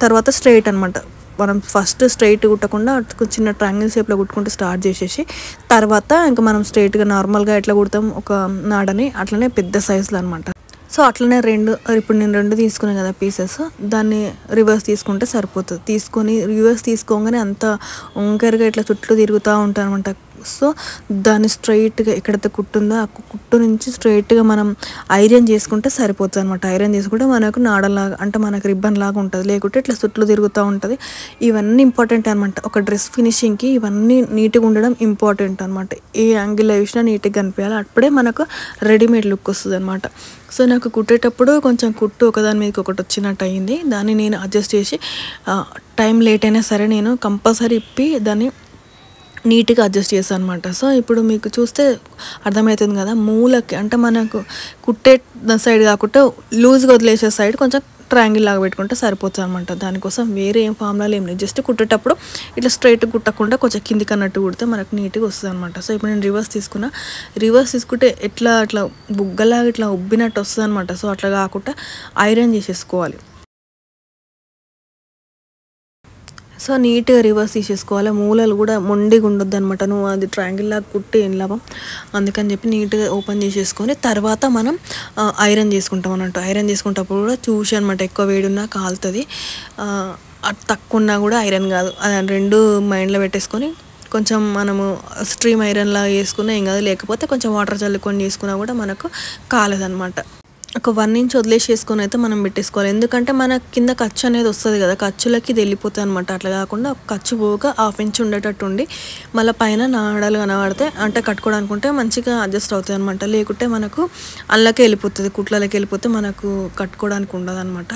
తర్వాత స్ట్రైట్ అనమాట. మనం ఫస్ట్ స్ట్రైట్ కుట్టకుండా చిన్న ట్రయాంగిల్ షేప్లో కుట్టుకుంటూ స్టార్ట్ చేసేసి తర్వాత ఇంకా మనం స్ట్రైట్గా నార్మల్గా ఎట్లా కుడతాం ఒక నాడని అట్లనే పెద్ద సైజులో అనమాట. సో అట్లనే ఇప్పుడు నేను 2 తీసుకున్నాను కదా పీసెస్, దాన్ని రివర్స్ తీసుకుంటే సరిపోతుంది. తీసుకొని రివర్స్ తీసుకోగానే అంత వంకరగా ఇట్లా చుట్టూ తిరుగుతూ ఉంటాను అనమాట. సో దాన్ని స్ట్రైట్గా ఎక్కడైతే కుట్టుందో ఆ కుట్టు నుంచి స్ట్రైట్గా మనం ఐరన్ చేసుకుంటే సరిపోతుంది అనమాట. ఐరన్ చేసుకుంటే మనకు నాడలాగా అంటే మనకు రిబ్బన్ లాగా ఉంటుంది, లేకుంటే ఇట్లా చుట్టూ తిరుగుతూ ఉంటుంది. ఇవన్నీ ఇంపార్టెంట్ అనమాట. ఒక డ్రెస్ ఫినిషింగ్కి ఇవన్నీ నీట్గా ఉండడం ఇంపార్టెంట్ అనమాట. ఏ యాంగిల్లో వేసినా నీట్గా కనిపించాలి, అప్పుడే మనకు రెడీమేడ్ లుక్ వస్తుంది అనమాట. సో నాకు కుట్టేటప్పుడు కొంచెం కుట్టు ఒకదాని మీదకి ఒకటి వచ్చినట్టు అయింది. దాన్ని నేను అడ్జస్ట్ చేసి టైం లేట్ అయినా సరే నేను కంపల్సరీ ఇప్పి దాన్ని నీట్గా అడ్జస్ట్ చేస్తాను అనమాట. సో ఇప్పుడు మీకు చూస్తే అర్థమవుతుంది కదా, మూలకి అంటే మనకు కుట్టే సైడ్ కాకుండా లూజ్గా వదిలేసే సైడ్ కొంచెం ట్రయాంగిల్ లాగా పెట్టుకుంటే సరిపోతుంది అనమాట. దానికోసం వేరే ఏం ఫార్ములాలు ఏం లేదు, జస్ట్ కుట్టేటప్పుడు ఇట్లా స్ట్రైట్ కుట్టకుండా కొంచెం కిందికి అన్నట్టు కుడితే మనకు నీట్గా వస్తుంది అనమాట. సో ఇప్పుడు నేను రివర్స్ తీసుకుంటే అట్లా బుగ్గలాగా ఇట్లా ఉబ్బినట్టు వస్తుంది అనమాట. సో అట్లా కాకుండా ఐరన్ చేసేసుకోవాలి. సో నీట్గా రివర్స్ తీసేసుకోవాలి. మూలలు కూడా మొండిగా ఉండొద్దు అనమాట. నువ్వు అది ట్రయాంగిల్ లాగా కుట్టి ఏం లాభం, అందుకని చెప్పి నీట్గా ఓపెన్ చేసేసుకొని తర్వాత మనం ఐరన్ చేసుకుంటాం అన్నట్టు. ఐరన్ చేసుకుంటప్పుడు కూడా చూసి అనమాట, ఎక్కువ వేడి ఉన్నా కాలుతుంది, తక్కువ ఉన్నా కూడా ఐరన్ కాదు. అది 2 మైండ్లో పెట్టేసుకొని కొంచెం మనము స్ట్రీమ్ ఐరన్లా వేసుకున్నా ఏం కాదు, లేకపోతే కొంచెం వాటర్ చల్లుకొని చేసుకున్నా కూడా మనకు కాలేదన్నమాట. ఒక 1 ఇంచ్ వదిలేసేసుకొని అయితే మనం పెట్టేసుకోవాలి. ఎందుకంటే మన కింద ఖర్చు అనేది వస్తుంది కదా, ఖర్చులకి ఇది వెళ్ళిపోతుంది అనమాట. అట్లా కాకుండా ఖర్చు పోగా 1/2 ఇంచ్ ఉండేటట్టు ఉండి మళ్ళీ పైన నాడలు కనబడితే అంటే కట్టుకోవడానుకుంటే మంచిగా అడ్జస్ట్ అవుతుంది అనమాట. లేకుంటే మనకు అల్లకే వెళ్ళిపోతుంది, కుట్లకి వెళ్ళిపోతే మనకు కట్టుకోవడానికి ఉండదు అనమాట.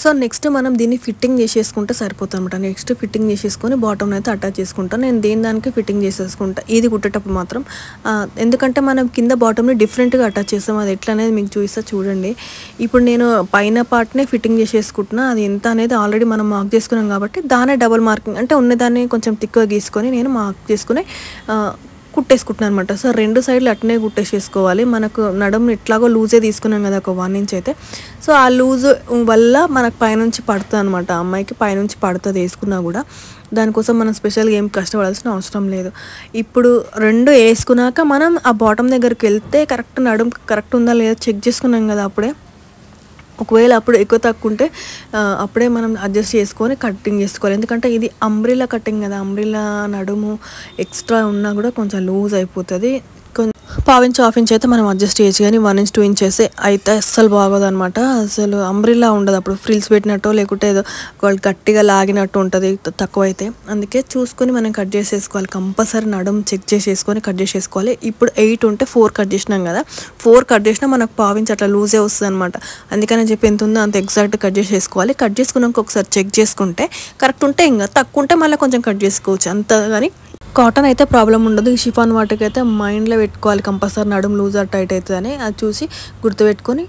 సో నెక్స్ట్ మనం దీన్ని ఫిట్టింగ్ చేసేసుకుంటే సరిపోతుంది అనమాట. నెక్స్ట్ ఫిట్టింగ్ చేసేసుకొని బాటమ్ అయితే అటాచ్ చేసుకుంటాను. నేను దానికి ఫిట్టింగ్ చేసేసుకుంటా ఇది కుట్టేటప్పుడు మాత్రం, ఎందుకంటే మనం కింద బాటమ్ని డిఫరెంట్గా అటాచ్ చేస్తాం. అది ఎట్లా అనేది మీకు చూపిస్తా చూడండి. ఇప్పుడు నేను పైన పార్ట్నే ఫిట్టింగ్ చేసేసుకుంటున్నా. అది ఎంత అనేది ఆల్రెడీ మనం మార్క్ చేసుకున్నాం కాబట్టి దానే డబుల్ మార్కింగ్ అంటే ఉన్నదాన్ని కొంచెం తిక్కుగా గీసుకొని నేను మార్క్ చేసుకుని కుట్టేసుకుంటున్నాను అనమాట. సో 2 సైడ్లు అట్నే కుట్టేసేసుకోవాలి. మనకు నడుము ఇట్లాగో లూజే తీసుకున్నాం కదా ఒక 1 ఇంచ్ అయితే. సో ఆ లూజ్ వల్ల మనకు పైనుంచి పడుతుంది అనమాట. అమ్మాయికి పైనుంచి పడుతుంది వేసుకున్నా కూడా. దానికోసం మనం స్పెషల్గా ఏం కష్టపడాల్సిన అవసరం లేదు. ఇప్పుడు 2 వేసుకున్నాక మనం ఆ బాటమ్ దగ్గరికి వెళ్తే కరెక్ట్ నడుము కరెక్ట్ ఉందా లేదా చెక్ చేసుకున్నాం కదా అప్పుడే. ఒకవేళ అప్పుడు ఎక్కువ తక్కువ ఉంటే అప్పుడే మనం అడ్జస్ట్ చేసుకొని కటింగ్ చేసుకోవాలి. ఎందుకంటే ఇది అంబ్రిల్లా కటింగ్ కదా, అంబ్రిల్లా నడుము ఎక్స్ట్రా ఉన్నా కూడా కొంచెం లూజ్ అయిపోతుంది. 1/2 ఇంచ్ 1/2 ఇంచ్ అయితే మనం అడ్జస్ట్ చేయొచ్చు, కానీ 1 ఇంచ్ 2 ఇంచెస్ అయితే అస్సలు బాగోదు అనమాట. అసలు అంబ్రిల్లా ఉండదు, అప్పుడు ఫ్రిల్స్ పెట్టినట్టు లేకుంటే ఏదో వాళ్ళు గట్టిగా లాగినట్టు ఉంటుంది తక్కువ అయితే. అందుకే చూసుకొని మనం కట్ చేసేసుకోవాలి. కంపల్సరీ నడుము చెక్ చేసేసుకొని కట్ చేసేసుకోవాలి. ఇప్పుడు 8 ఉంటే 4 కట్ చేసినాం కదా, 4 కట్ చేసినా మనకు 1/2 ఇంచ్ అట్లా లూజే వస్తుంది అనమాట. అందుకని చెప్పి ఎంత ఉందో అంత ఎగ్జాక్ట్ కట్ చేసేసుకోవాలి. కట్ చేసుకున్నాక ఒకసారి చెక్ చేసుకుంటే కరెక్ట్ ఉంటే ఇంకా, తక్కువ ఉంటే మళ్ళీ కొంచెం కట్ చేసుకోవచ్చు అంత. కానీ కాటన్ అయితే ప్రాబ్లం ఉండదు. ఈ షిఫాన్ వాటికి అయితే మైండ్లో పెట్టుకోవాలి కంపల్సరీ నడుము లూజ్ టైట్ అవుతుందని. అది చూసి గుర్తుపెట్టుకొని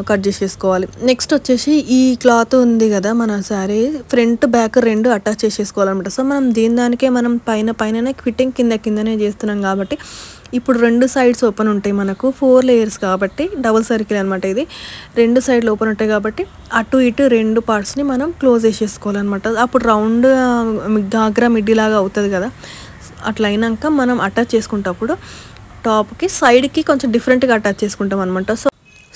కట్ చేసేసుకోవాలి. నెక్స్ట్ వచ్చేసి ఈ క్లాత్ ఉంది కదా మన శారీ, ఫ్రంట్ బ్యాక్ 2 అటాచ్ చేసేసుకోవాలన్నమాట. సో మనం దానికే మనం పైననే ఫిట్టింగ్ కిందనే చేస్తున్నాం కాబట్టి ఇప్పుడు 2 సైడ్స్ ఓపెన్ ఉంటాయి. మనకు 4 లేయర్స్ కాబట్టి డబుల్ సర్కిల్ అనమాట. ఇది 2 సైడ్లు ఓపెన్ ఉంటాయి కాబట్టి అటు ఇటు 2 పార్ట్స్ని మనం క్లోజ్ చేసేసుకోవాలన్నమాట. అప్పుడు రౌండ్ గాగ్రా మిడ్డీలాగా అవుతుంది కదా. అట్లా అయినాక మనం అటాచ్ చేసుకుంటప్పుడు టాప్కి సైడ్కి కొంచెం డిఫరెంట్గా అటాచ్ చేసుకుంటాం అనమాట.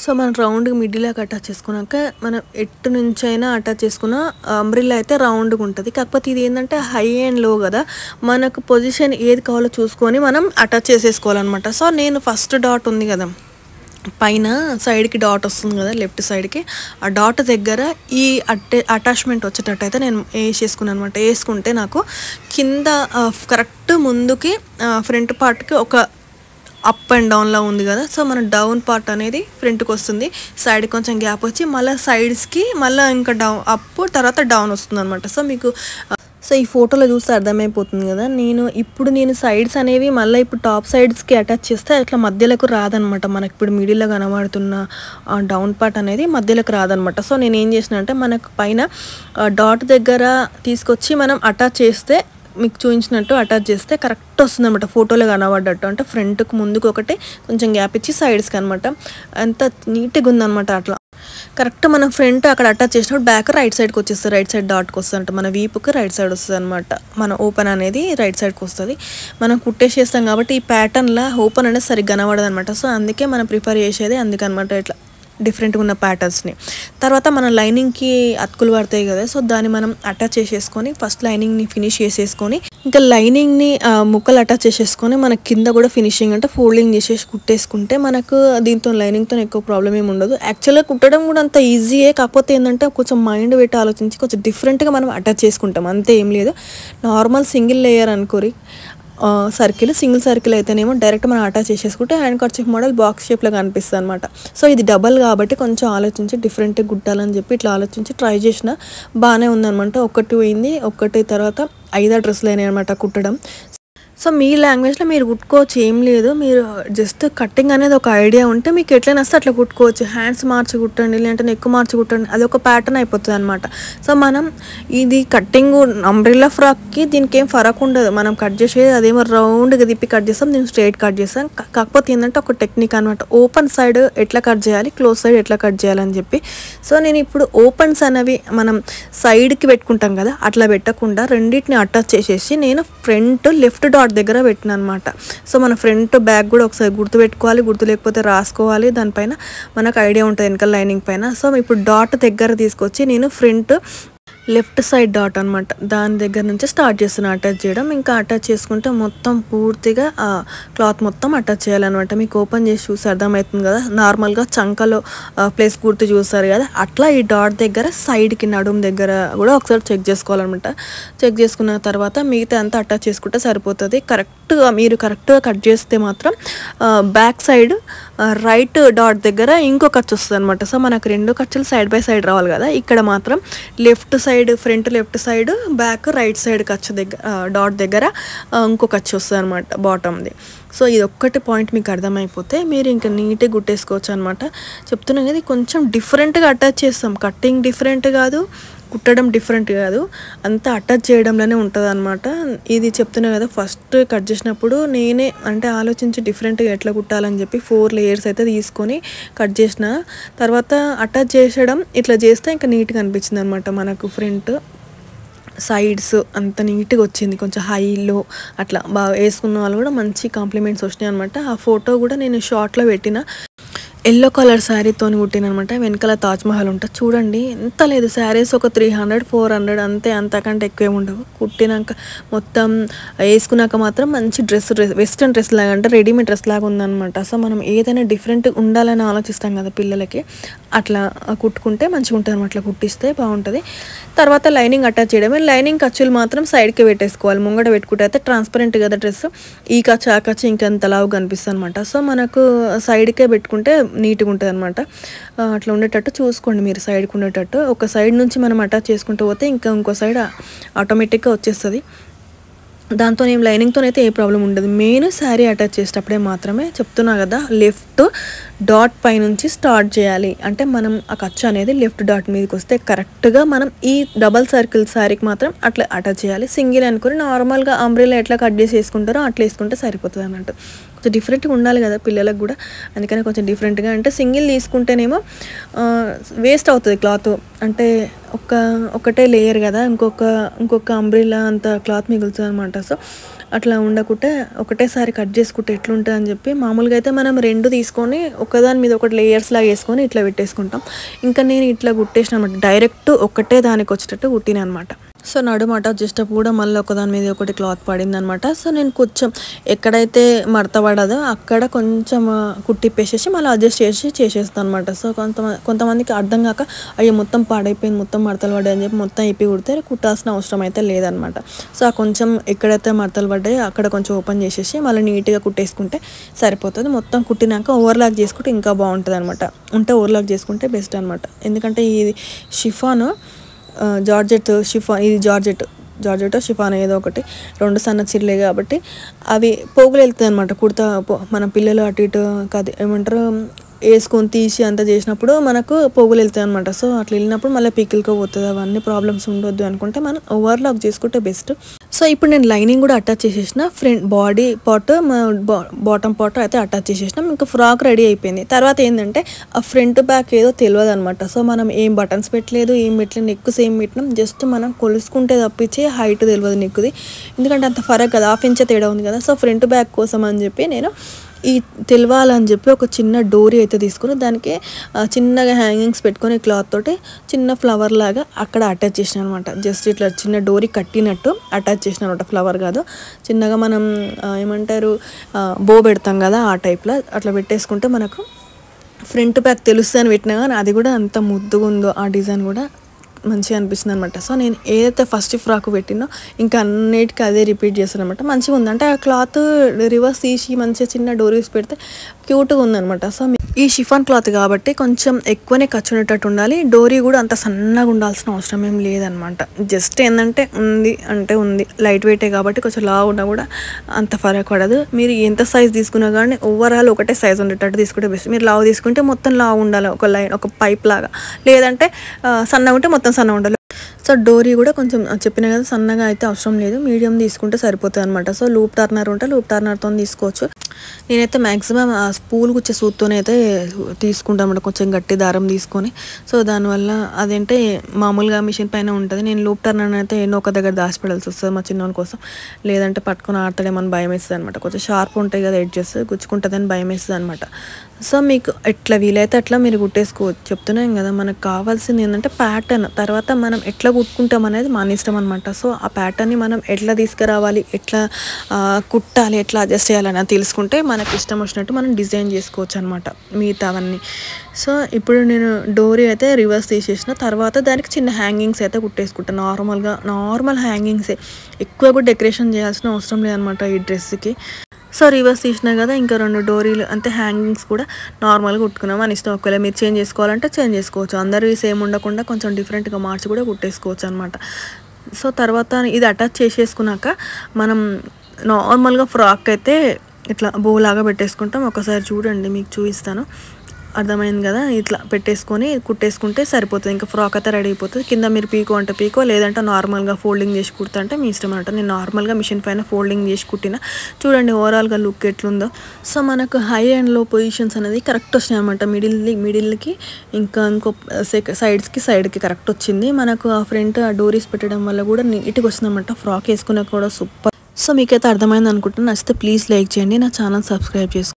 సో మనం రౌండ్గా మిడ్డీలాగా అటాచ్ చేసుకున్నాక మనం ఎటు నుంచి అయినా అటాచ్ చేసుకున్న అంబ్రిల్లా అయితే రౌండ్గా ఉంటుంది. కాకపోతే ఇది ఏంటంటే హై అండ్ లో కదా, మనకు పొజిషన్ ఏది కావాలో చూసుకొని మనం అటాచ్ చేసేసుకోవాలన్నమాట. సో నేను ఫస్ట్ డాట్ ఉంది కదా పైన సైడ్కి డాట్ వస్తుంది కదా లెఫ్ట్ సైడ్కి, ఆ డాట్ దగ్గర ఈ అటాచ్మెంట్ వచ్చేటట్టు అయితే నేను వేసేసుకున్నాను అనమాట. వేసుకుంటే నాకు కింద కరెక్ట్ ముందుకి ఫ్రంట్ పార్ట్కి ఒక అప్ అండ్ డౌన్లో ఉంది కదా, సో మన డౌన్ పార్ట్ అనేది ఫ్రంట్కి వస్తుంది, సైడ్ కొంచెం గ్యాప్ వచ్చి మళ్ళీ సైడ్స్కి మళ్ళీ ఇంకా డౌన్ అప్ తర్వాత డౌన్ వస్తుంది అనమాట. సో మీకు సో ఈ ఫోటోలో చూస్తే అర్థమైపోతుంది కదా, నేను సైడ్స్ అనేవి మళ్ళీ ఇప్పుడు టాప్ సైడ్స్కి అటాచ్ చేస్తే అట్లా మధ్యలోకి రాదనమాట. మనకి ఇప్పుడు మిడిల్లో కనబడుతున్న డౌన్ పార్ట్ అనేది మధ్యలోకి రాదనమాట. సో నేను ఏం చేసిన అంటే మనకు పైన డాట్ దగ్గర తీసుకొచ్చి మనం అటాచ్ చేస్తే, మీకు చూపించినట్టు అటాచ్ చేస్తే కరెక్ట్ వస్తుంది అనమాట, ఫోటోలో కనబడ్డట్టు. అంటే ఫ్రంట్కు ముందుకు ఒకటి కొంచెం గ్యాప్ ఇచ్చి సైడ్స్కి అనమాట, అంత నీట్గా ఉందనమాట. అట్లా కరెక్ట్ మనం ఫ్రంట్ అక్కడ అటాచ్ చేసినప్పుడు బ్యాక్ రైట్ సైడ్కి వచ్చేస్తుంది, రైట్ సైడ్ డాట్కి వస్తుంది అంటే మన వీపుకి రైట్ సైడ్ వస్తుంది అనమాట. మన ఓపెన్ అనేది రైట్ సైడ్కి వస్తుంది. మనం కుట్టేసేస్తాం కాబట్టి ఈ ప్యాటర్న్లో ఓపెన్ అనేది సరిగ్గా కనబడదు అనమాట. సో అందుకే మనం ప్రిఫర్ చేసేది అందుకనమాట ఇట్లా డిఫరెంట్గా ఉన్న ప్యాటర్న్స్ని. తర్వాత మన లైనింగ్కి అతుకులు పడతాయి కదా, సో దాన్ని మనం అటాచ్ చేసేసుకొని ఫస్ట్ లైనింగ్ని ఫినిష్ చేసేసుకొని ఇంకా లైనింగ్ని ముక్కలు అటాచ్ చేసేసుకొని మన కింద కూడా ఫినిషింగ్ అంటే ఫోల్డింగ్ చేసేసి కుట్టేసుకుంటే మనకు దీంతో లైనింగ్తో ఎక్కువ ప్రాబ్లం ఏమి ఉండదు. యాక్చువల్గా కుట్టడం కూడా అంత ఈజీయే, కాకపోతే ఏంటంటే కొంచెం మైండ్ పెట్టి ఆలోచించి కొంచెం డిఫరెంట్గా మనం అటాచ్ చేసుకుంటాం, అంతే ఏం లేదు. నార్మల్ సింగిల్ లేయర్ అనుకోరి సింగిల్ సర్కిల్ అయితేనేమో డైరెక్ట్ మనం అటాచ్ చేసేసుకుంటే హ్యాండ్ కర్చీఫ్ మోడల్ బాక్స్ షేప్లో కనిపిస్తుంది అనమాట. సో ఇది డబల్ కాబట్టి కొంచెం ఆలోచించి డిఫరెంట్గా కుట్టాలని చెప్పి ఇట్లా ఆలోచించి ట్రై చేసిన, బాగానే ఉందనమాట. ఒకటి పోయింది, ఒకటి తర్వాత 5 డ్రెస్సులు అయినాయి అనమాట కుట్టడం. సో మీ లాంగ్వేజ్లో మీరు కుట్టుకోవచ్చు, ఏం లేదు. మీరు జస్ట్ కటింగ్ అనేది ఒక ఐడియా ఉంటే మీకు ఎట్లయినా వస్తే అట్లా కుట్టుకోవచ్చు. హ్యాండ్స్ మార్చి కుట్టండి, లేదంటే నెక్ మార్చి కుట్టండి, అది ఒక ప్యాటర్న్ అయిపోతుంది అనమాట. సో మనం ఇది కటింగ్ అంబ్రెల్లా ఫ్రాక్కి దీనికి ఏం ఫరక్ ఉండదు. మనం కట్ చేసేది అదేమో రౌండ్గా తిప్పి కట్ చేస్తాం, నేను స్ట్రైట్ కట్ చేస్తాం. కాకపోతే ఏంటంటే ఒక టెక్నిక్ అనమాట, ఓపెన్ సైడ్ ఎట్లా కట్ చేయాలి, క్లోజ్ సైడ్ ఎట్లా కట్ చేయాలని చెప్పి. సో నేను ఇప్పుడు ఓపెన్స్ అనేవి మనం సైడ్కి పెట్టుకుంటాం కదా, అట్లా పెట్టకుండా రెండింటిని అటాచ్ చేసేసి నేను ఫ్రంట్ లెఫ్ట్ డాట్ దగ్గర పెట్టిన అనమాట. సో మన ఫ్రంట్ బ్యాక్ కూడా ఒకసారి గుర్తు పెట్టుకోవాలి, గుర్తు లేకపోతే రాసుకోవాలి, దానిపైన మనకు ఐడియా ఉంటుంది వెనకాల లైనింగ్ పైన. సో ఇప్పుడు డాట్ దగ్గర తీసుకొచ్చి నేను ఫ్రంట్ లెఫ్ట్ సైడ్ డాట్ అనమాట, దాని దగ్గర నుంచి స్టార్ట్ చేస్తున్నా అటాచ్ చేయడం. ఇంకా అటాచ్ చేసుకుంటే మొత్తం పూర్తిగా క్లాత్ మొత్తం అటాచ్ చేయాలన్నమాట. మీకు ఓపెన్ చేసి చూసి అర్థమవుతుంది కదా, నార్మల్గా చంకలో ప్లేస్ పూర్తి చూస్తారు కదా, అట్లా ఈ డాట్ దగ్గర సైడ్కి నడుము దగ్గర కూడా ఒకసారి చెక్ చేసుకోవాలన్నమాట. చెక్ చేసుకున్న తర్వాత మిగతా అంతా అటాచ్ చేసుకుంటే సరిపోతుంది. మీరు కరెక్ట్గా కట్ చేస్తే మాత్రం బ్యాక్ సైడ్ రైట్ డాట్ దగ్గర ఇంకో ఖర్చు వస్తుంది అనమాట. సో మనకు 2 ఖర్చులు సైడ్ బై సైడ్ రావాలి కదా, ఇక్కడ మాత్రం left side front left side, back right side ఖర్చు దగ్గర డాట్ దగ్గర ఇంకో ఖర్చు వస్తుంది అనమాట బాటమ్ది. సో ఇది ఒక్కటి పాయింట్ మీకు అర్థమైపోతే మీరు ఇంకా నీట్గా కుట్టేసుకోవచ్చు అనమాట. చెప్తున్నా కదా, కొంచెం డిఫరెంట్గా అటాచ్ చేస్తాం, కట్టింగ్ డిఫరెంట్ కాదు, కుట్టడం డిఫరెంట్ కాదు, అంతా అటాచ్ చేయడంలోనే ఉంటుంది అనమాట. ఇది చెప్తున్నా కదా, ఫస్ట్ కట్ చేసినప్పుడు నేనే అంటే ఆలోచించి డిఫరెంట్గా ఎట్లా కుట్టాలని చెప్పి 4 లేయర్స్ అయితే తీసుకొని కట్ చేసిన. తర్వాత అటాచ్ చేసడం ఇట్లా చేస్తే ఇంకా నీట్గా అనిపించింది అనమాట. మనకు ఫ్రంట్ సైడ్స్ అంత నీట్గా వచ్చింది, కొంచెం హైలో అట్లా బాగా వేసుకున్న వాళ్ళు కూడా మంచి కాంప్లిమెంట్స్ వచ్చినాయి అనమాట. ఆ ఫోటో కూడా నేను షార్ట్లో పెట్టిన, ఎల్లో కలర్ శారీతో కుట్టిన అనమాట. వెనకాల తాజ్మహల్ ఉంటుంది చూడండి, ఎంత లేదు శారీస్ ఒక 300-400 అంతే, అంతకంటే ఎక్కువ ఉండవు. కుట్టినాక మొత్తం వేసుకున్నాక మాత్రం మంచి వెస్ట్రన్ డ్రెస్ లాగా, అంటే రెడీమేడ్ డ్రెస్ లాగా ఉందన్నమాట. సో మనం ఏదైనా డిఫరెంట్ ఉండాలని ఆలోచిస్తాం కదా పిల్లలకి, అట్లా కుట్టుకుంటే మంచిగా ఉంటుంది అనమాట, అట్లా కుట్టిస్తే బాగుంటుంది. తర్వాత లైనింగ్ అటాచ్ చేయడమే. లైనింగ్ ఖర్చులు మాత్రం సైడ్కి పెట్టేసుకోవాలి, ముంగట పెట్టుకుంటే అయితే ట్రాన్స్పరెంట్ కదా డ్రెస్, ఈ ఖర్చు ఆ ఖర్చు ఇంకెంతలాగా కనిపిస్తుంది అనమాట. సో మనకు సైడ్కే పెట్టుకుంటే నీట్గా ఉంటుంది అనమాట. అట్లా ఉండేటట్టు చూసుకోండి మీరు, సైడ్కి ఉండేటట్టు. ఒక సైడ్ నుంచి మనం అటాచ్ చేసుకుంటూ పోతే ఇంకా ఇంకో సైడ్ ఆటోమేటిక్గా వచ్చేస్తుంది. దాంతో ఏం లైనింగ్తో అయితే ఏ ప్రాబ్లం ఉండదు. మెయిన్ శారీ అటాచ్ చేసేటప్పుడే మాత్రమే చెప్తున్నా కదా, లెఫ్ట్ డాట్ పై నుంచి స్టార్ట్ చేయాలి. అంటే మనం ఆ ఖర్చు అనేది లెఫ్ట్ డాట్ మీదకి వస్తే కరెక్ట్గా మనం ఈ డబల్ సర్కిల్ శారీకి మాత్రం అట్లా అటాచ్ చేయాలి. సింగిల్ అనుకుని నార్మల్గా అంబ్రెల్లా ఎట్లా కట్ చేసి వేసుకుంటారో అట్లా వేసుకుంటే సరిపోతుంది అన్నట్టు. కొంచెం డిఫరెంట్గా ఉండాలి కదా పిల్లలకు కూడా, అందుకని కొంచెం డిఫరెంట్గా. అంటే సింగిల్ తీసుకుంటేనేమో వేస్ట్ అవుతుంది క్లాత్, అంటే ఒకటే లేయర్ కదా, ఇంకొక అంబ్రెల్లా అంత క్లాత్ మిగులుతుంది అనమాట. సో అట్లా ఉండకుంటే ఒకటేసారి కట్ చేసుకుంటే ఎట్లుంటుంది అని చెప్పి, మామూలుగా అయితే మనం 2 తీసుకొని ఒకదాని మీద ఒకటి లేయర్స్ లాగా వేసుకొని ఇట్లా పెట్టేసుకుంటాం. ఇంకా నేను ఇట్లా కుట్టేసిన అనమాట, డైరెక్ట్ ఒకటే దానికి వచ్చేటట్టు కుట్టిన అనమాట. సో నడుము అటాచ్ చేసేటప్పుడు కూడా మళ్ళీ ఒకదాని మీద ఒకటి క్లాత్ పడిందనమాట. సో నేను కొంచెం ఎక్కడైతే మడత పడదో అక్కడ కొంచెం కుట్టిప్పేసేసి మళ్ళీ అడ్జస్ట్ చేసేస్తాను అనమాట. సో కొంతమందికి అర్థం కాక అయ్యో మొత్తం పాడైపోయింది, మొత్తం మడతలు పడ్డాయి అని చెప్పి మొత్తం ఇప్పి కుడితే కుట్టాల్సిన అవసరం అయితే లేదనమాట. సో ఆ కొంచెం ఎక్కడైతే మడతలు పడ్డాయో అక్కడ కొంచెం ఓపెన్ చేసేసి మళ్ళీ నీట్గా కుట్టేసుకుంటే సరిపోతుంది. మొత్తం కుట్టినాక ఓవర్లాక్ చేసుకుంటే ఇంకా బాగుంటుంది అనమాట. ఓవర్లాక్ చేసుకుంటే బెస్ట్ అనమాట. ఎందుకంటే ఇది షిఫాను జార్జెట్ షిఫాన్, ఇది జార్జెట్ షిఫాన్ ఏదో ఒకటి, 2 సన్న చీరలే కాబట్టి అవి పోగులు వెళ్తాయి అనమాట. కుర్తా మన పిల్లలు అటు ఇటు కాదు ఏమంటారు వేసుకొని తీసి అంతా చేసినప్పుడు మనకు పోగులు వెళ్తాయి అనమాట. సో అట్లా వెళ్ళినప్పుడు మళ్ళీ పీకిల్కో పోతుంది. అవన్నీ ప్రాబ్లమ్స్ ఉండొద్దు అనుకుంటే మనం ఓవర్లాక్ చేసుకుంటే బెస్ట్. సో ఇప్పుడు నేను లైనింగ్ కూడా అటాచ్ చేసేసిన, front body part bottom part అయితే అటాచ్ చేసేసినాం. ఇంకా ఫ్రాక్ రెడీ అయిపోయింది. తర్వాత ఏంటంటే ఆ ఫ్రంట్ బ్యాక్ ఏదో తెలియదు అనమాట. సో మనం ఏం బటన్స్ పెట్టలేదు, ఏం పెట్టలేదు, నెక్ సేమ్ పెట్టినాం. జస్ట్ మనం కొలుసుకుంటే తప్పించి హైట్ తెలియదు నెక్ది, ఎందుకంటే అంత ఫరక్ కదా, 1/2 ఇంచ్ తేడా ఉంది కదా. సో ఫ్రంట్ బ్యాక్ కోసం అని చెప్పి నేను ఈ తెలవాలని చెప్పి ఒక చిన్న డోరీ అయితే తీసుకుని దానికి చిన్నగా హ్యాంగింగ్స్ పెట్టుకొని క్లాత్ తోటి చిన్న ఫ్లవర్ లాగా అక్కడ అటాచ్ చేసిన అనమాట. జస్ట్ ఇట్లా చిన్న డోరీ కట్టినట్టు అటాచ్ చేసిన అనమాట. ఫ్లవర్ కాదు, చిన్నగా మనం ఏమంటారు బో పెడతాం కదా ఆ టైప్లో అట్లా పెట్టేసుకుంటే మనకు ఫ్రంట్ బ్యాక్ తెలుస్తుంది అని పెట్టినా కానీ అది కూడా అంత ముద్దుగా ఉందో ఆ డిజైన్ కూడా మంచిగా అనిపిస్తుంది అనమాట. సో నేను ఏదైతే ఫస్ట్ ఫ్రాక్ పెట్టినో ఇంకా అన్నిటికీ అదే రిపీట్ చేస్తాను అనమాట. మంచిగా ఉంది అంటే ఆ క్లాత్ రివర్స్ తీసి మంచిగా చిన్న డోరీస్ పెడితే క్యూట్గా ఉందనమాట. సో ఈ షిఫాన్ క్లాత్ కాబట్టి కొంచెం ఎక్కువనే ఖర్చు ఉండేటట్టు ఉండాలి. డోరీ కూడా అంత సన్నగా ఉండాల్సిన అవసరం ఏం లేదనమాట. జస్ట్ ఏంటంటే ఉంది లైట్ వెయిటే కాబట్టి కొంచెం లావు ఉన్నా కూడా అంత ఫరక్ పడదు. మీరు ఎంత సైజ్ తీసుకున్నా కానీ ఓవరాల్ ఒకటే సైజ్ ఉండేటట్టు తీసుకుంటే బెస్ట్. మీరు లావు తీసుకుంటే మొత్తం లావు ఉండాలి, ఒక లైన్ ఒక పైప్ లాగా, లేదంటే సన్నగా ఉంటే మొత్తం సన్నగా ఉండాలి. సో డోరీ కూడా కొంచెం చెప్పిన కదా సన్నగా అయితే అవసరం లేదు, మీడియం తీసుకుంటే సరిపోతుంది అనమాట. సో లూప్ టర్నర్ ఉంటే లూప్ టర్నర్తో తీసుకోవచ్చు. నేనైతే మ్యాక్సిమం ఆ స్పూల్ గుచ్చే సూత్తోనే అయితే తీసుకుంటాను అనమాట, కొంచెం గట్టి దారం తీసుకొని. సో దానివల్ల అదేంటే మామూలుగా మిషన్ పైన ఉంటుంది. నేను లూప్ టర్నర్ అయితే ఎన్నో ఒక దగ్గర దాచిపెడాల్సి వస్తుంది మా చిన్నోని కోసం, లేదంటే పట్టుకొని ఆడతాడేమని భయం వేస్తుంది అనమాట. కొంచెం షార్ప్ ఉంటాయి కదా ఎడ్జెస్, గుచ్చుకుంటుందని భయం వేస్తుంది అనమాట. సో మీకు ఎట్లా వీలైతే అట్లా మీరు కుట్టేసుకోవచ్చు. చెప్తున్నాం కదా మనకు కావాల్సింది ఏంటంటే ప్యాటర్న్, తర్వాత మనం ఎట్లా కుట్టుకుంటాం అనేది మన ఇష్టం అనమాట. సో ఆ ప్యాటర్న్ని మనం ఎట్లా తీసుకురావాలి, ఎట్లా కుట్టాలి, ఎట్లా అడ్జస్ట్ చేయాలని తెలుసుకుంటే మనకి ఇష్టం వచ్చినట్టు మనం డిజైన్ చేసుకోవచ్చు అనమాట మిగతావన్నీ. సో ఇప్పుడు నేను డోరీ అయితే రివర్స్ తీసేసిన తర్వాత దానికి చిన్న హ్యాంగింగ్స్ అయితే కుట్టేసుకుంటాను. నార్మల్ హ్యాంగింగ్సే, ఎక్కువ కూడా డెకరేషన్ చేయాల్సిన అవసరం లేదనమాట ఈ డ్రెస్కి. సో రివర్స్ తీసినా కదా ఇంకా 2 డోరీలు అంతే, హ్యాంగింగ్స్ కూడా నార్మల్గా కుట్టుకున్నాం అని ఇష్టం. ఒకవేళ మీరు చేంజ్ చేసుకోవాలంటే చేంజ్ చేసుకోవచ్చు, అందరూ సేమ్ ఉండకుండా కొంచెం డిఫరెంట్గా మార్చి కూడా కుట్టేసుకోవచ్చు అనమాట. సో తర్వాత ఇది అటాచ్ చేసేసుకున్నాక మనం నార్మల్గా ఫ్రాక్ అయితే ఇట్లా బోలాగా పెట్టేసుకుంటాం. ఒకసారి చూడండి మీకు చూపిస్తాను, అర్థమైంది కదా. ఇట్లా పెట్టేసుకొని కుట్టేసుకుంటే సరిపోతుంది. ఇంకా ఫ్రాక్ అయితే రెడీ అయిపోతుంది. కింద మీరు పీకో అంటే పీకో, లేదంటే నార్మల్గా ఫోల్డింగ్ చేసి కుడతా అంటే మీ ఇష్టం అనమాట. నేను నార్మల్గా మిషన్ పైన ఫోల్డింగ్ చేసి కుట్టిన. చూడండి ఓవరాల్గా లుక్ ఎట్లుందో. సో మనకు హై అండ్ లో పొజిషన్స్ అనేది కరెక్ట్ వచ్చినాయి అనమాట. మిడిల్కి ఇంకా ఇంకో సైడ్కి కరెక్ట్ వచ్చింది. మనకు ఆ ఫ్రంట్ ఆ డోరీస్ పెట్టడం వల్ల కూడా నీట్గా వచ్చిందన్నమాట. ఫ్రాక్ వేసుకున్నా కూడా సూపర్. సో మీకైతే అర్థమైంది అనుకుంటున్నాను. నచ్చితే ప్లీజ్ లైక్ చేయండి, నా ఛానల్ సబ్స్క్రైబ్ చేసుకోండి.